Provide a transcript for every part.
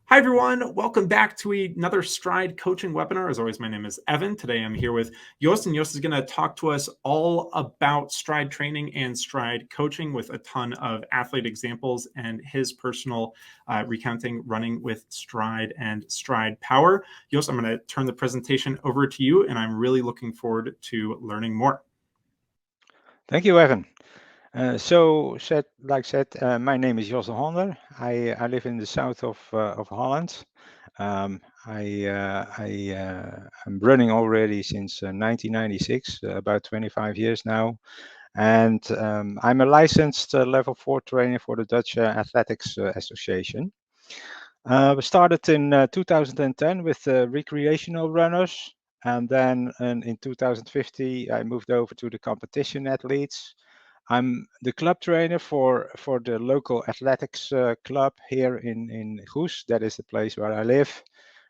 Hi, everyone. Welcome back to another Stryd coaching webinar. As always, my name is Evan. Today I'm here with Joost, and Joost is going to talk to us all about Stryd training and Stryd coaching with a ton of athlete examples and his personal recounting running with Stryd and Stryd Power. Joost, I'm going to turn the presentation over to you, and I'm really looking forward to learning more. Thank you, Evan. Like said, my name is Hollander. I live in the south of Holland. I'm running already since 1996, about 25 years now, and I'm a licensed level 4 trainer for the Dutch Athletics Association. We started in 2010 with recreational runners, and then in 2050 I moved over to the competition athletes. I'm the club trainer for the local athletics club here in Goes. That is the place where I live,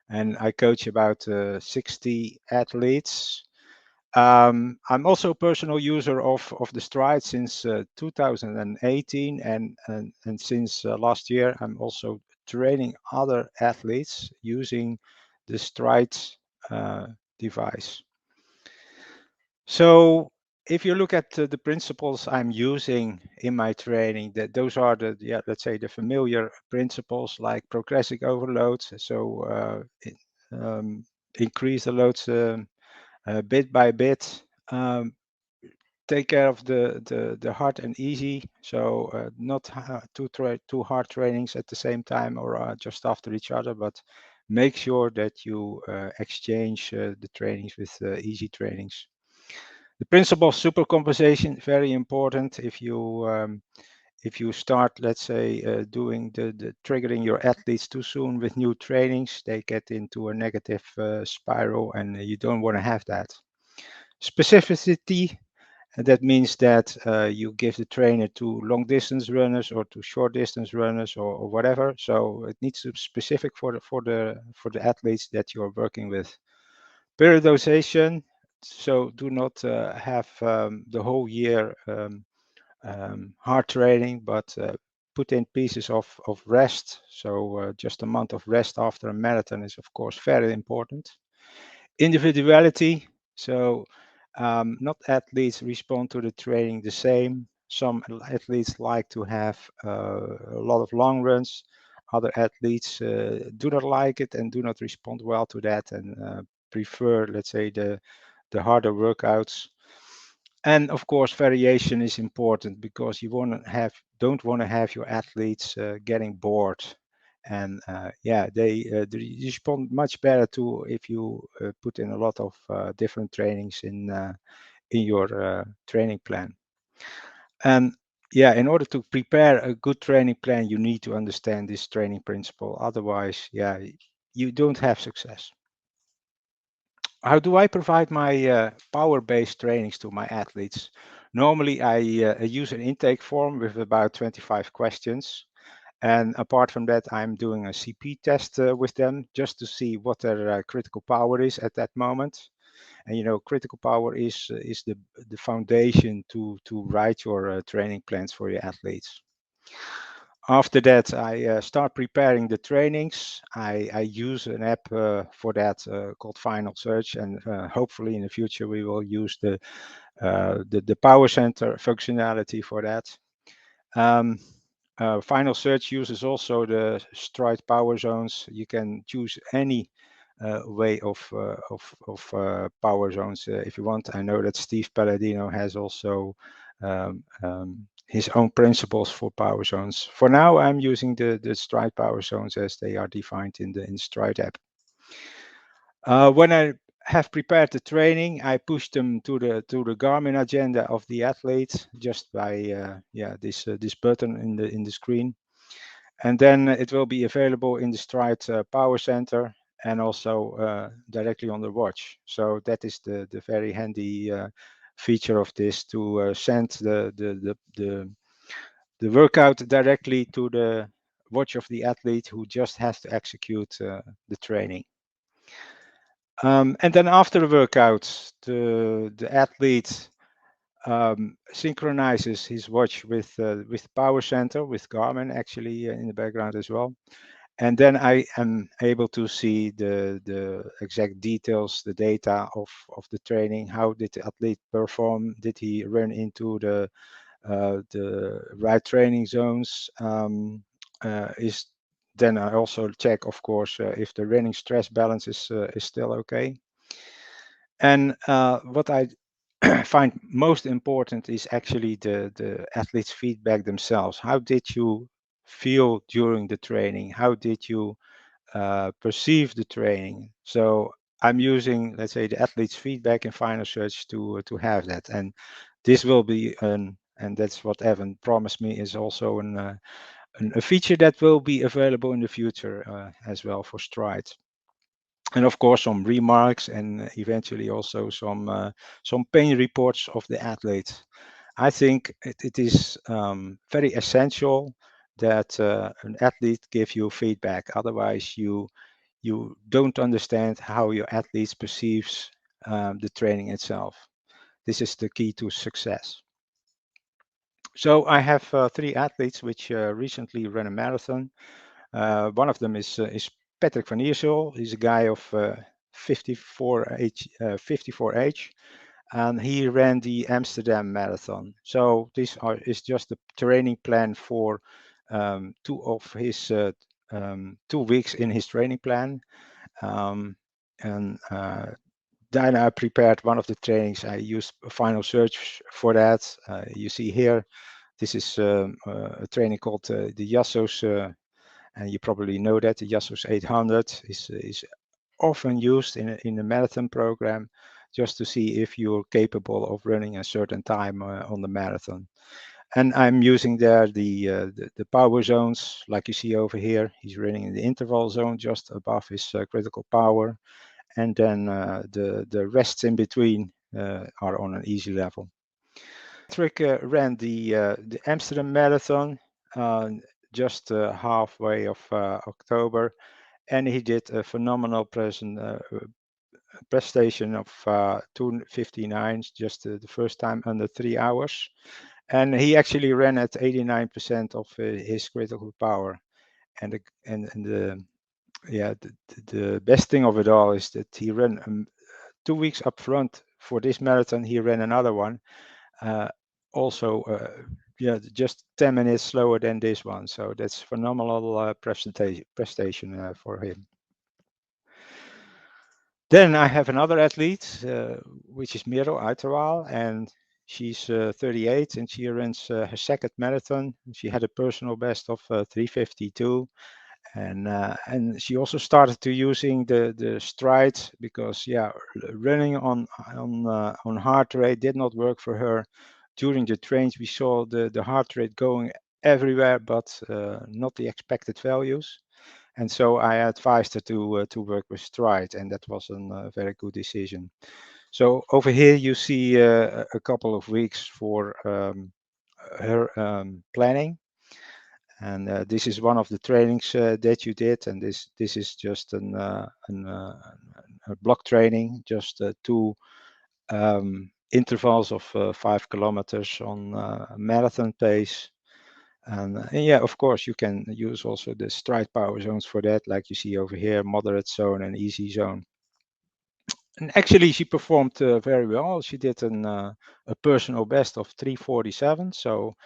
and I coach about 60 athletes. I'm also a personal user of the Stryd since 2018, and since last year I'm also training other athletes using the Stryd device. So if you look at the principles I'm using in my training, that those are let's say the familiar principles like progressive overload. So increase the loads bit by bit. Take care of the hard and easy. So not too hard trainings at the same time or just after each other, but make sure that you exchange the trainings with easy trainings. The principle of supercompensation, very important. If you start, let's say, doing the triggering your athletes too soon with new trainings, they get into a negative spiral, and you don't want to have that. Specificity, that means that you give the trainer to long distance runners or to short distance runners or whatever. So it needs to be specific for the athletes that you're working with. Periodization. So do not have the whole year hard training, but put in pieces of rest. So just a month of rest after a marathon is, of course, very important. Individuality. So not athletes respond to the training the same. Some athletes like to have a lot of long runs. Other athletes do not like it and do not respond well to that and prefer, let's say, the harder workouts. And of course, variation is important because you don't want to have your athletes getting bored. And they respond much better to if you put in a lot of different trainings in your training plan. And yeah, in order to prepare a good training plan, you need to understand this training principle. Otherwise, yeah, you don't have success. How do I provide my power-based trainings to my athletes? Normally, I use an intake form with about 25 questions. And apart from that, I'm doing a CP test with them just to see what their critical power is at that moment. And you know, critical power is the foundation to write your training plans for your athletes. After that, I start preparing the trainings. I use an app for that called Final Search, and hopefully in the future we will use the Power Center functionality for that. Final Search uses also the Stryd Power Zones. You can choose any way of power zones if you want. I know that Steve Palladino has also his own principles for power zones. For now, I'm using the Stryd power zones as they are defined in the Stryd app. When I have prepared the training, I push them to the Garmin agenda of the athlete just by this button in the screen, and then it will be available in the Stryd Power Center and also directly on the watch. So that is the very handy feature of this to send the workout directly to the watch of the athlete who just has to execute the training. And then after the workout, the athlete synchronizes his watch with Power Center, with Garmin actually in the background as well. And then I am able to see the exact details, the data of the training. How did the athlete perform? Did he run into the right training zones? Is then I also check, of course, if the running stress balance is still okay. And what I find most important is actually the athletes' feedback themselves. How did you feel during the training? How did you perceive the training? So I'm using, let's say, the athletes' feedback in Final Search to have that. And this will be and that's what Evan promised me, is also a feature that will be available in the future as well for Stryd. And of course, some remarks and eventually also some pain reports of the athletes. I think it is very essential that an athlete give you feedback. Otherwise, you don't understand how your athletes perceives the training itself. This is the key to success. So I have 3 athletes which recently ran a marathon. One of them is Patrick van Iersel. He's a guy of 54 age, and he ran the Amsterdam Marathon. So is just the training plan for 2 weeks in his training plan. And then I prepared one of the trainings. I used Final Search for that. You see here, this is a training called the Yassos, and you probably know that the Yassos 800 is often used in the marathon program, just to see if you're capable of running a certain time on the marathon. And I'm using there the power zones, like you see over here. He's running in the interval zone just above his critical power, and then the rests in between are on an easy level. Patrick ran the Amsterdam Marathon just halfway of October, and he did a phenomenal prestation of 2:59, just the first time under 3 hours. And he actually ran at 89% of his critical power. And the best thing of it all is that he ran 2 weeks up front for this marathon. He ran another one, also just 10 minutes slower than this one. So that's phenomenal prestation for him. Then I have another athlete, which is Miro Wall, and she's 38 and she runs her second marathon. She had a personal best of 3:52, and she also started to using the Stryd, because running on heart rate did not work for her. During the trains, we saw the heart rate going everywhere, but not the expected values. And so I advised her to work with Stryd, and that was a very good decision. So over here you see a couple of weeks for her planning, and this is one of the trainings that you did, and this is just a block training, just 2 intervals of 5 kilometers on marathon pace. And yeah, of course, you can use also the Stryd power zones for that, like you see over here, moderate zone and easy zone. And actually, she performed very well. She did a personal best of 3:47, so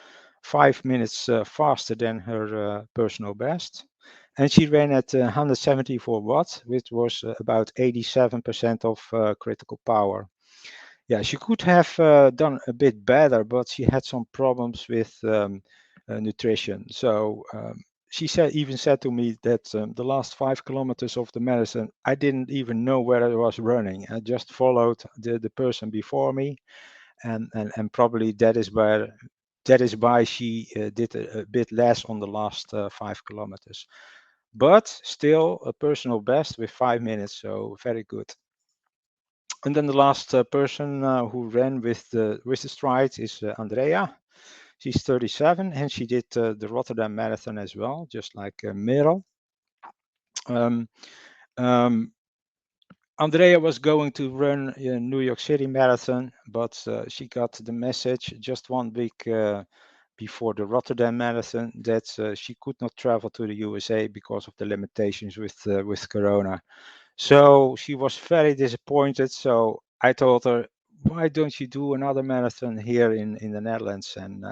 5 minutes faster than her personal best. And she ran at 174 watts, which was about 87% of critical power. Yeah, she could have done a bit better, but she had some problems with nutrition. So she even said to me that the last 5 kilometers of the marathon, I didn't even know where I was running. I just followed the person before me, and probably that is why she did a bit less on the last 5 kilometers. But still a personal best with 5 minutes, so very good. And then the last person who ran with the Stryd is Andrea. She's 37 and she did the Rotterdam Marathon as well, just like Miro. Um, um, Andrea was going to run a New York City Marathon, but she got the message just 1 week before the Rotterdam Marathon that she could not travel to the USA because of the limitations with Corona. So she was very disappointed. So I told her, why don't you do another marathon here in the Netherlands? And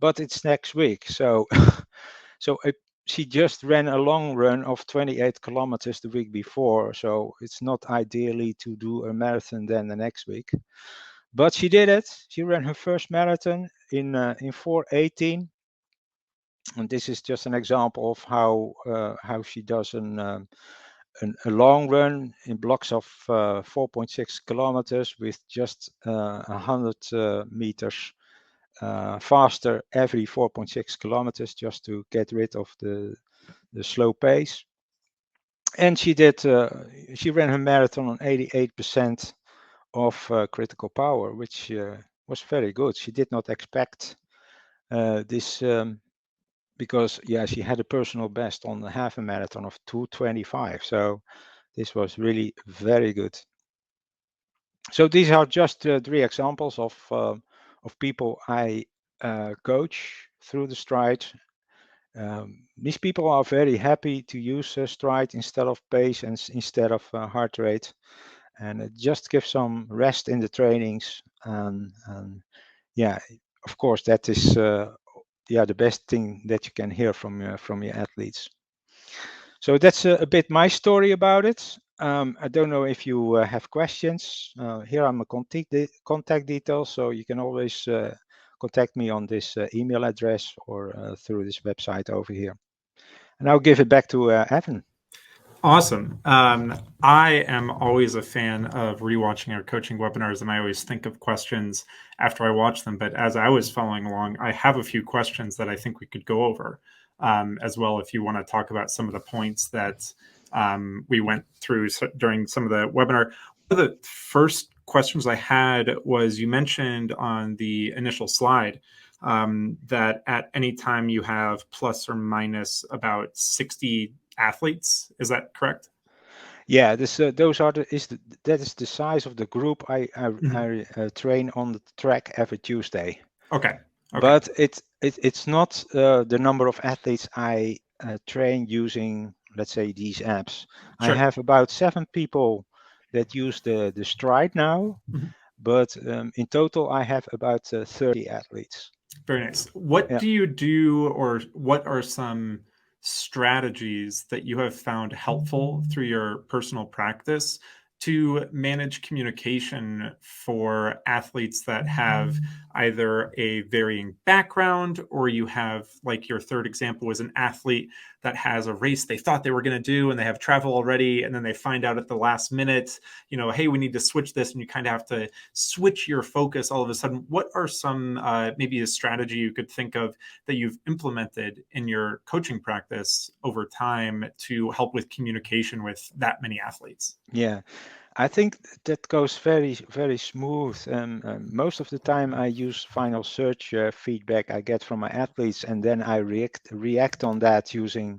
but it's next week. So so she just ran a long run of 28 kilometers the week before. So it's not ideally to do a marathon then the next week. But she did it. She ran her first marathon in 4:18, and this is just an example of how she does a long run in blocks of 4.6 kilometers with just 100 meters faster every 4.6 kilometers, just to get rid of the slow pace. And she did. She ran her marathon on 88% of critical power, which was very good. She did not expect this because she had a personal best on the half a marathon of 2:25. So this was really very good. So these are just 3 examples of people I coach through the Stryd. These people are very happy to use Stryd instead of pace and instead of heart rate, and it just gives some rest in the trainings. And yeah, of course, that is the best thing that you can hear from your athletes. So that's a bit my story about it. I don't know if you have questions. Here are my contact details, so you can always contact me on this email address or through this website over here. And I'll give it back to Evan. Awesome. I am always a fan of rewatching our coaching webinars, and I always think of questions after I watch them. But as I was following along, I have a few questions that I think we could go over as well, if you want to talk about some of the points that we went through during some of the webinar. One of the first questions I had was, you mentioned on the initial slide that at any time you have plus or minus about 60 athletes. Is that correct? Yeah, those are that is the size of the group I train on the track every Tuesday. Okay. But it's not the number of athletes I train using, let's say, these apps. Sure. I have about 7 people that use the Stryd now, but in total I have about 30 athletes. Very nice. What do you do, or what are some strategies that you have found helpful through your personal practice to manage communication for athletes that have either a varying background, or you have, like your third example was an athlete that has a race they thought they were going to do and they have travel already, and then they find out at the last minute, hey, we need to switch this, and you kind of have to switch your focus all of a sudden. What are some maybe a strategy you could think of that you've implemented in your coaching practice over time to help with communication with that many athletes? Yeah, I think that goes very, very smooth. Most of the time I use final search feedback I get from my athletes, and then I react on that using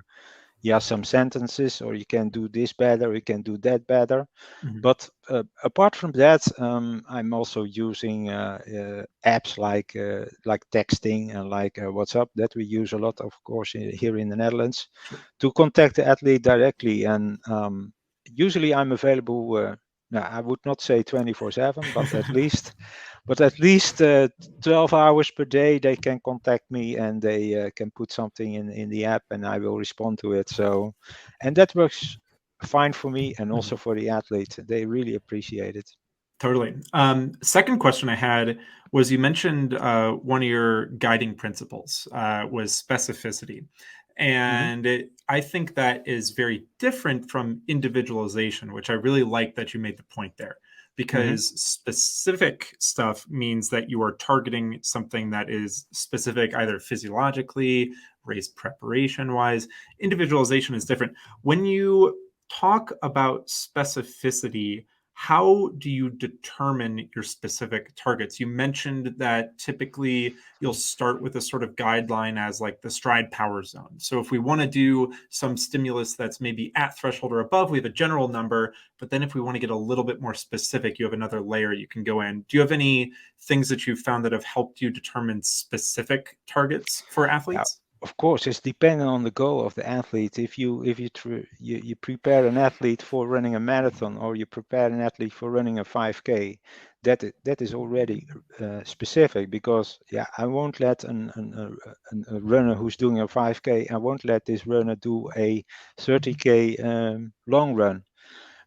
some sentences, or you can do this better, you can do that better. But apart from that, I'm also using apps like texting and like WhatsApp, that we use a lot, of course, here in the Netherlands, to contact the athlete directly. And usually I'm available. I would not say 24/7, but at least 12 hours per day they can contact me, and they can put something in the app, and I will respond to it. So, and that works fine for me and also for the athlete. They really appreciate it. Totally. Second question I had was, you mentioned one of your guiding principles was specificity. And I think that is very different from individualization, which I really like that you made the point there, because specific stuff means that you are targeting something that is specific, either physiologically, race preparation wise. Individualization is different. When you talk about specificity, how do you determine your specific targets? You mentioned that typically you'll start with a sort of guideline as like the Stryd power zone. So if we want to do some stimulus that's maybe at threshold or above, we have a general number. But then if we want to get a little bit more specific, you have another layer you can go in. Do you have any things that you've found that have helped you determine specific targets for Yeah, athletes? of course, it's dependent on the goal of the athlete. If you prepare an athlete for running a marathon, or you prepare an athlete for running a 5K, that is already specific, because yeah, I won't let a runner who's doing a 5K, I won't let this runner do a 30K long run,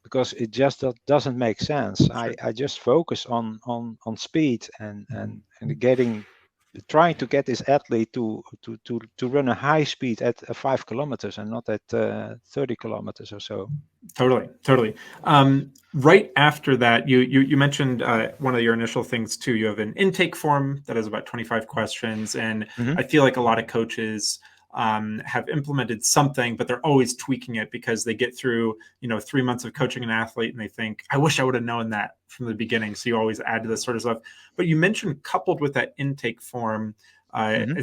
because it just doesn't make sense. Sure. I just focus on speed and trying to get this athlete to run a high speed at 5 kilometers and not at 30 kilometers or so. Totally. Right after that, you mentioned one of your initial things too. You have an intake form that has about 25 questions, and Mm-hmm. I feel like a lot of coaches have implemented something, but they're always tweaking it because they get through 3 months of coaching an athlete and they think, I wish I would have known that from the beginning. So you always add to this sort of stuff. But you mentioned, coupled with that intake form, Mm-hmm.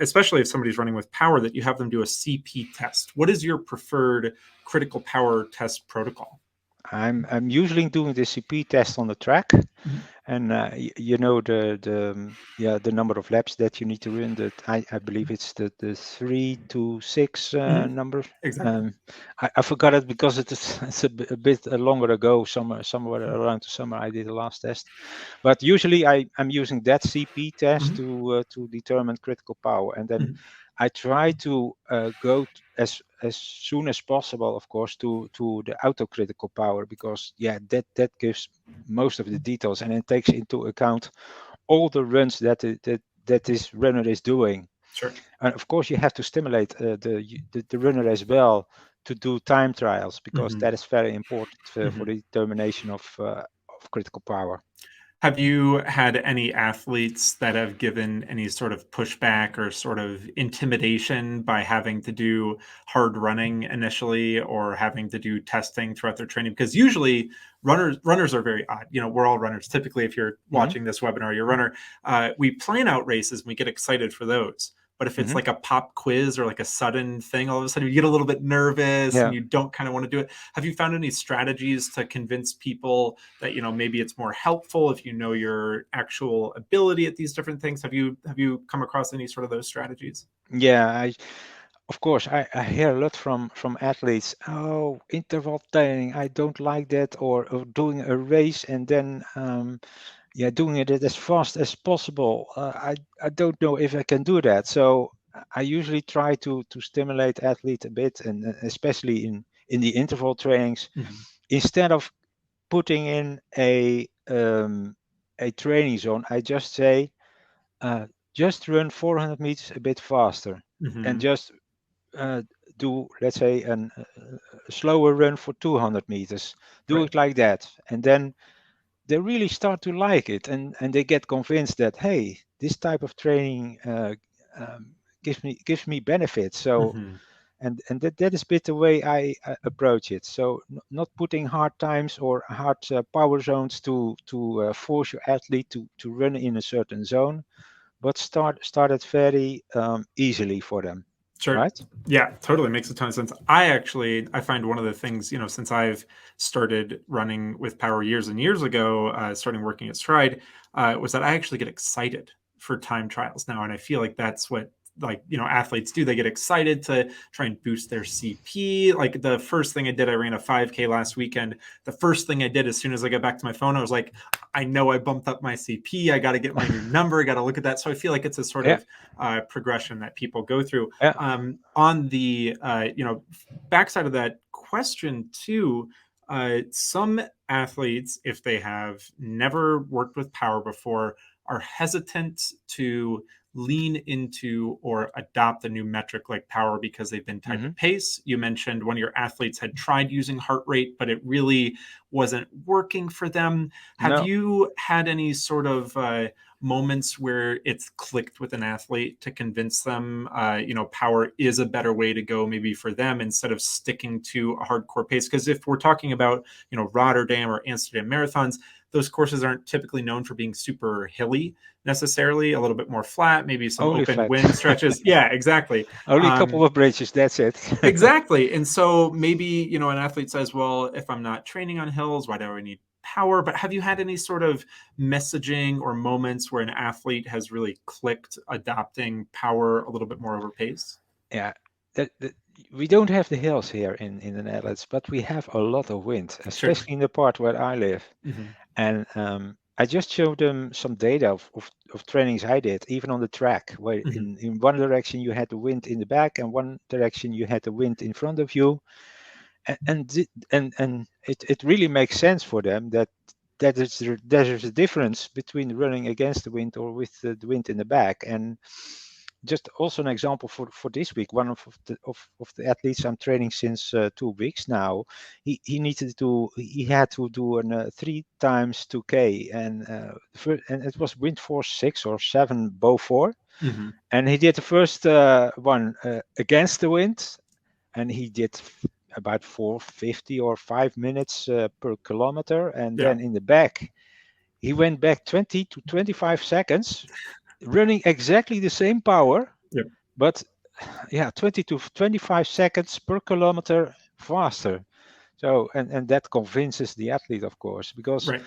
especially if somebody's running with power, that you have them do a CP test. What is your preferred critical power test protocol? I'm usually doing the CP test on the track, Mhm. and you know the number of laps that you need to run. That I believe it's the 3 to 6 Mhm. number. Exactly. I forgot it because it's a bit longer ago. Somewhere around the summer I did the last test, but usually I'm using that CP test Mhm. to determine critical power, and then Mhm. I try to go as soon as possible, of course, to the autocritical power, because yeah, that gives most of the details, and it takes into account all the runs that this runner is doing. Sure. And of course, you have to stimulate the runner as well to do time trials, because Mhm. that is very important for Mhm. the determination of critical power. Have you had any athletes that have given any sort of pushback or sort of intimidation by having to do hard running initially, or having to do testing throughout their training? Because usually runners are very odd. We're all runners. Typically, if you're Hmm. watching this webinar, you're a runner. We plan out races and we get excited for those. But if it's Hmm. like a pop quiz or like a sudden thing, all of a sudden you get a little bit nervous and Yeah. you don't kind of want to do it. Have you found any strategies to convince people that maybe it's more helpful if you know your actual ability at these different things? Have you come across any sort of those strategies? Yeah, of course, I hear a lot from athletes. Oh, interval training, I don't like that, or doing a race and then yeah, doing it as fast as possible. I don't know if I can do that. So I usually try to stimulate athletes a bit, and especially in the interval trainings, Mhm. instead of putting in a training zone, I just say just run 400 meters a bit faster, and Mhm. just uh, do, let's say, a slower run for 200 meters. Do Right. it like that, and then they really start to like it, and they get convinced that, hey, this type of training um, gives me benefits. So Mhm. and that is a bit the way I approach it. So not putting hard times or hard power zones to force your athlete to run in a certain zone, but start it very easily for them, Sure. right? Yeah, totally makes a ton of sense. I find one of the things, since I've started running with power years and years ago, starting working at Stryd, was that I actually get excited for time trials now. And I feel like that's what, like, athletes do. They get excited to try and boost their CP. Like the first thing I did, I ran a 5K last weekend. The first thing I did as soon as I got back to my phone, I was like, I know I bumped up my CP. I got to get my new number. I got to look at that. So I feel like it's a sort Yeah, of progression that people go through. yeah. On the backside of that question too, some athletes, if they have never worked with power before, are hesitant to lean into or adopt a new metric like power because they've been tied to pace. You mentioned one of your athletes had tried using heart rate, but it really wasn't working for them. Have No. you had any sort of moments where it's clicked with an athlete to convince them, power is a better way to go maybe for them instead of sticking to a hardcore pace? Because if we're talking about, Rotterdam or Amsterdam marathons, those courses aren't typically known for being super hilly necessarily, a little bit more flat, maybe some Only open flat. wind stretches. Yeah, exactly. Only a couple of bridges, that's it. Exactly. And so maybe, an athlete says, well, if I'm not training on hills, why do I need power? But have you had any sort of messaging or moments where an athlete has really clicked adopting power a little bit more over pace? Yeah, we don't have the hills here in the Netherlands, but we have a lot of wind, Sure. especially in the part where I live. Hmm. And I just showed them some data of trainings I did, even on the track, where Hmm. in one direction you had the wind in the back, and one direction you had the wind in front of you. And it really makes sense for them that there's a difference between running against the wind or with the wind in the back. And just also an example for this week, one of the athletes I'm training since 2 weeks now, he had to do an 3 times 2K, and it was wind force 6 or 7 bow 4, Hmm. and he did the first one against the wind, and he did about 450 or 5 minutes per kilometer, and Yeah. then in the back he went back 20 to 25 seconds running exactly the same power, Yep. but yeah, 20 to 25 seconds per kilometer faster. So and that convinces the athlete, of course, because Right.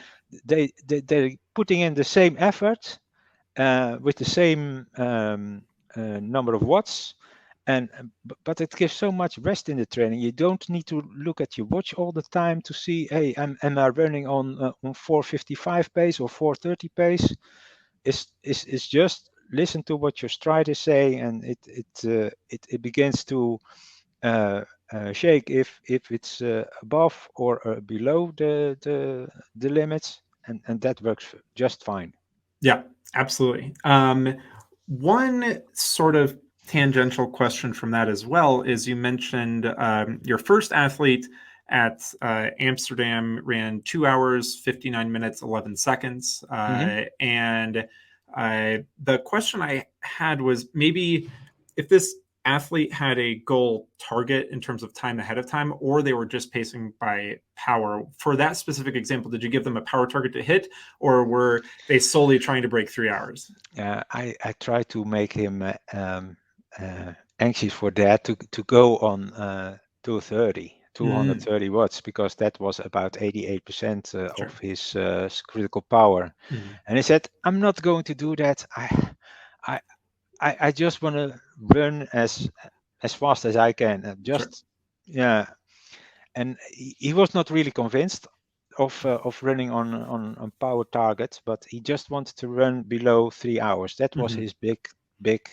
they're putting in the same effort with the same number of watts, and but it gives so much rest in the training. You don't need to look at your watch all the time to see, hey, am I running on 455 pace or 430 pace? Is just listen to what your stride is saying, and it begins to shake if it's above or below the limits, and that works just fine. Yeah, absolutely. One sort of tangential question from that as well is you mentioned your first athlete at Amsterdam ran 2 hours, 59 minutes, 11 seconds. Hmm. And the question I had was maybe if this athlete had a goal target in terms of time ahead of time, or they were just pacing by power. For that specific example, did you give them a power target to hit, or were they solely trying to break 3 hours? I try to make him anxious for that to go on 230 Mm, 230 watts, because that was about 88% of sure. his critical power. Mm, And he said, I'm not going to do that. I I just want to run as fast as I can. sure. Just yeah, and he was not really convinced of running on power target, but he just wanted to run below 3 hours. That was Hmm. his big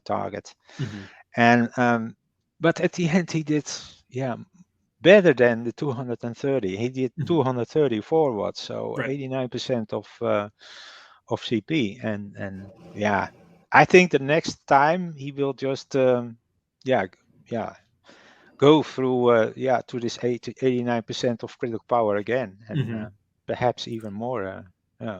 target. Hmm. And but at the end he did, yeah, better than the 230. He did Hmm. 234 watts, so Right. 89% of CP. And yeah, I think the next time he will just yeah yeah go through to this 89% of critical power again, and Hmm. perhaps even more. Yeah.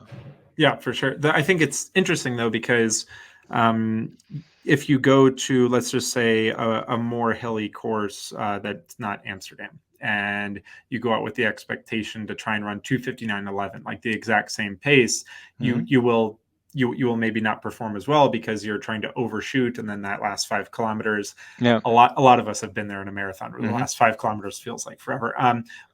Yeah, for sure. I think it's interesting though because um, if you go to, let's just say, a more hilly course that's not Amsterdam, and you go out with the expectation to try and run 2:59:11, like the exact same pace, you Hmm. you will you will maybe not perform as well because you're trying to overshoot, and then that last 5 kilometers. Yeah. A lot of us have been there in a marathon where the Hmm. last 5 kilometers feels like forever.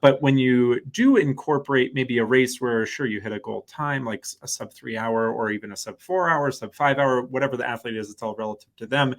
But when you do incorporate maybe a race where, sure, you hit a goal time, like a sub 3 hour or even a sub 4 hour, sub 5 hour, whatever the athlete is, it's all relative to them.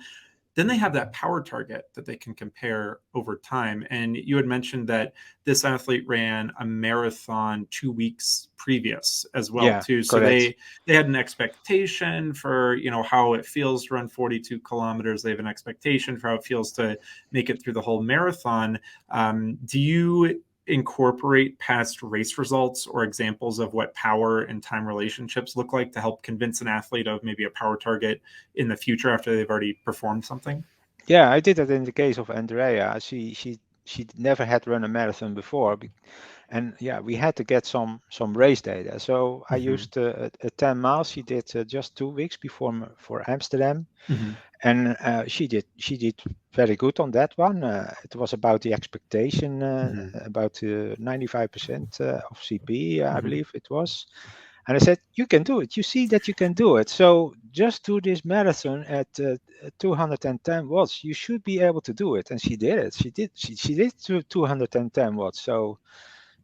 Then they have that power target that they can compare over time. And you had mentioned that this athlete ran a marathon 2 weeks previous as well Yeah. too. So Correct. they had an expectation for how it feels to run 42 kilometers. They have an expectation for how it feels to make it through the whole marathon. Do you incorporate past race results or examples of what power and time relationships look like to help convince an athlete of maybe a power target in the future after they've already performed something? Yeah, I did that in the case of Andrea. She never had run a marathon before, and yeah, we had to get some race data. So I Mm-hmm. used a 10 miles. She did just 2 weeks before for Amsterdam, Mm-hmm. and she did very good on that one. It was about the expectation, Mm-hmm. about 95% of CP, I Mm-hmm. believe it was. And I said, you can do it. You see that you can do it. So just do this marathon at 210 watts. You should be able to do it. And she did it. She did 210 watts. So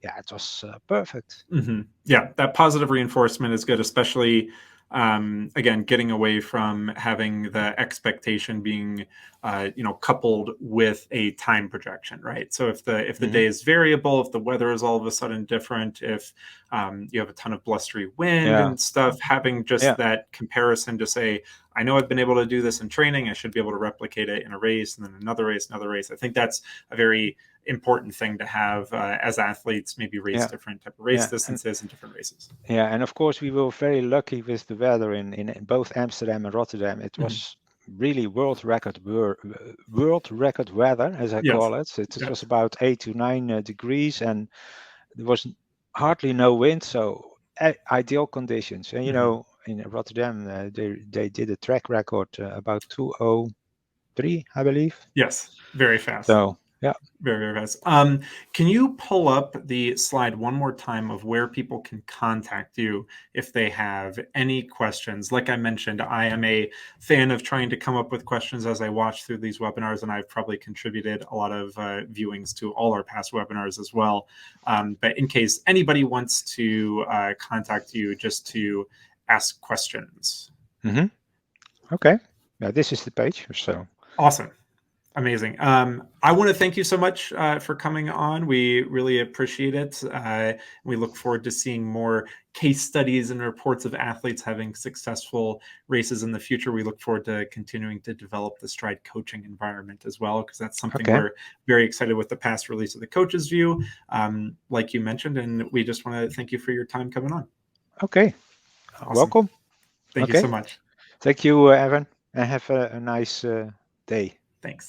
yeah, it was perfect. Mm-hmm. Yeah, that positive reinforcement is good, especially again, getting away from having the expectation being coupled with a time projection, right? So if the Hmm. day is variable, if the weather is all of a sudden different, if you have a ton of blustery wind Yeah, and stuff, having just yeah, that comparison to say, I know I've been able to do this in training, I should be able to replicate it in a race, and then another race, another race. I think that's a very important thing to have as athletes, maybe race yeah, different type of race yeah. distances in different races. Yeah, and of course we were very lucky with the weather in both Amsterdam and Rotterdam. It Mhm. was really world record weather, as I Yes. call it. It was Yes. about 8 to 9 degrees, and there was hardly no wind, so ideal conditions. And Mhm. in Rotterdam, they did a track record about 2:03, I believe. Yes. Very fast. So yeah. Very, very fast. Can you pull up the slide one more time of where people can contact you if they have any questions? Like I mentioned, I am a fan of trying to come up with questions as I watch through these webinars, and I've probably contributed a lot of viewings to all our past webinars as well. But in case anybody wants to contact you just to ask questions. Hmm. Okay. Yeah, this is the page. So Awesome. Amazing. I want to thank you so much for coming on. We really appreciate it. We look forward to seeing more case studies and reports of athletes having successful races in the future. We look forward to continuing to develop the Stryd coaching environment as well, because that's something okay. we're very excited with the past release of the Coach's View, like you mentioned. And we just want to thank you for your time coming on. Okay. Awesome. Welcome. Thank you Okay. so much. Thank you, Evan, and have a nice day. Thanks.